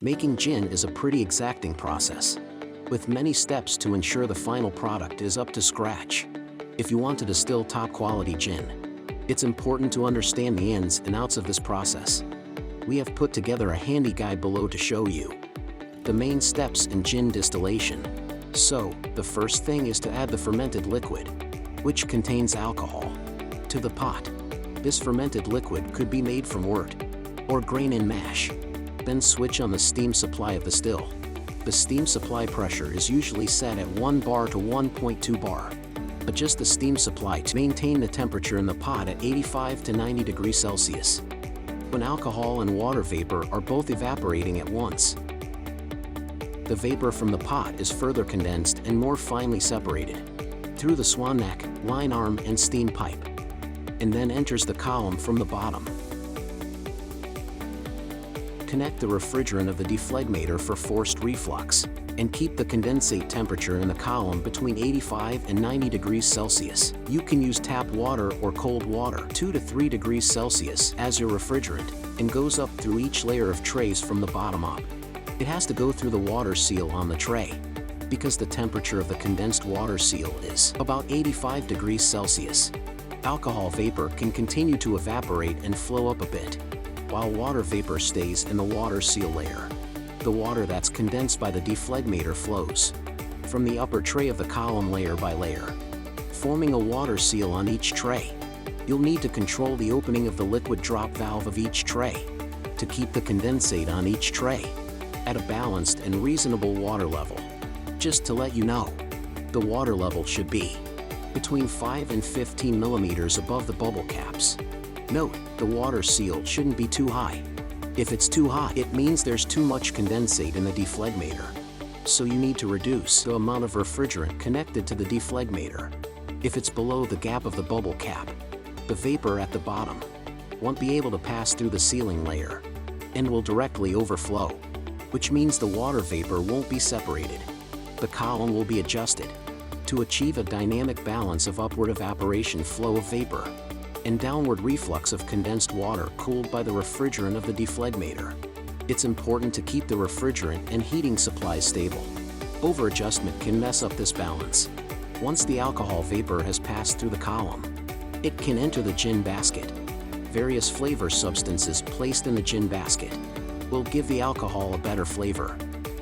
Making gin is a pretty exacting process, with many steps to ensure the final product is up to scratch. If you want to distill top-quality gin, it's important to understand the ins and outs of this process. We have put together a handy guide below to show you the main steps in gin distillation. So, the first thing is to add the fermented liquid, which contains alcohol, to the pot. This fermented liquid could be made from wort or grain in mash. Then switch on the steam supply of the still. The steam supply pressure is usually set at 1 bar to 1.2 bar. Adjust the steam supply to maintain the temperature in the pot at 85 to 90 degrees Celsius. When alcohol and water vapor are both evaporating at once, the vapor from the pot is further condensed and more finely separated through the swan neck, line arm, and steam pipe, and then enters the column from the bottom. Connect the refrigerant of the deflegmator for forced reflux, and keep the condensate temperature in the column between 85 and 90 degrees Celsius. You can use tap water or cold water, 2 to 3 degrees Celsius, as your refrigerant, and goes up through each layer of trays from the bottom up. It has to go through the water seal on the tray, because the temperature of the condensed water seal is about 85 degrees Celsius. Alcohol vapor can continue to evaporate and flow up a bit, while water vapor stays in the water seal layer. The water that's condensed by the deflegmator flows from the upper tray of the column layer by layer, forming a water seal on each tray. You'll need to control the opening of the liquid drop valve of each tray to keep the condensate on each tray at a balanced and reasonable water level. Just to let you know, the water level should be between 5 and 15 millimeters above the bubble caps. Note, the water seal shouldn't be too high. If it's too high, it means there's too much condensate in the deflegmator. So you need to reduce the amount of refrigerant connected to the deflegmator. If it's below the gap of the bubble cap, the vapor at the bottom won't be able to pass through the sealing layer and will directly overflow, which means the water vapor won't be separated. The column will be adjusted to achieve a dynamic balance of upward evaporation flow of vapor and downward reflux of condensed water cooled by the refrigerant of the deflegmator. It's important to keep the refrigerant and heating supplies stable. Over-adjustment can mess up this balance. Once the alcohol vapor has passed through the column, it can enter the gin basket. Various flavor substances placed in the gin basket will give the alcohol a better flavor.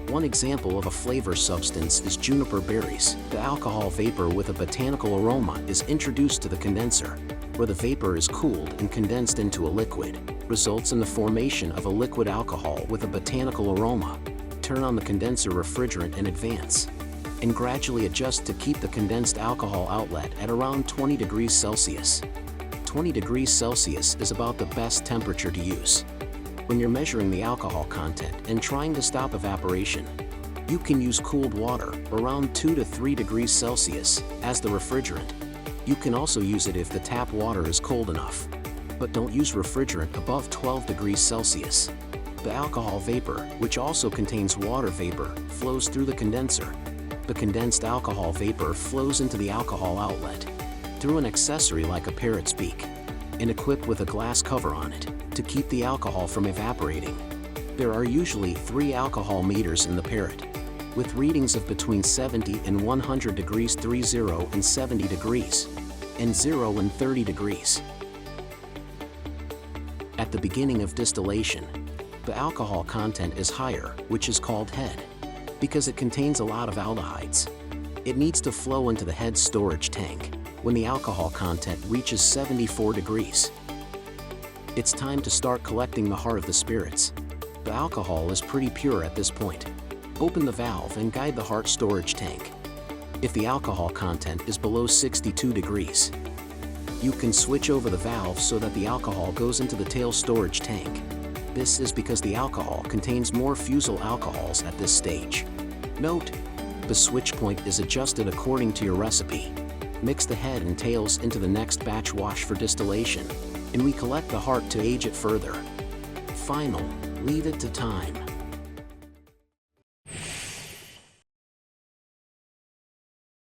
One example of a flavor substance is juniper berries. The alcohol vapor with a botanical aroma is introduced to the condenser, where the vapor is cooled and condensed into a liquid, results in the formation of a liquid alcohol with a botanical aroma. Turn on the condenser refrigerant in advance, and gradually adjust to keep the condensed alcohol outlet at around 20 degrees Celsius. 20 degrees Celsius is about the best temperature to use when you're measuring the alcohol content and trying to stop evaporation. You can use cooled water around 2 to 3 degrees Celsius as the refrigerant. You can also use it if the tap water is cold enough, but don't use refrigerant above 12 degrees Celsius. The alcohol vapor, which also contains water vapor, flows through the condenser. The condensed alcohol vapor flows into the alcohol outlet through an accessory like a parrot's beak, and equipped with a glass cover on it to keep the alcohol from evaporating. There are usually 3 alcohol meters in the parrot, with readings of between 70 and 100 degrees, 30 and 70 degrees, and 0 and 30 degrees. At the beginning of distillation, the alcohol content is higher, which is called head, because it contains a lot of aldehydes. It needs to flow into the head storage tank when the alcohol content reaches 74 degrees. It's time to start collecting the heart of the spirits. The alcohol is pretty pure at this point. Open the valve and guide the heart storage tank. If the alcohol content is below 62 degrees, you can switch over the valve so that the alcohol goes into the tail storage tank. This is because the alcohol contains more fusel alcohols at this stage. Note, the switch point is adjusted according to your recipe. Mix the head and tails into the next batch wash for distillation, and we collect the heart to age it further. Final, leave it to time.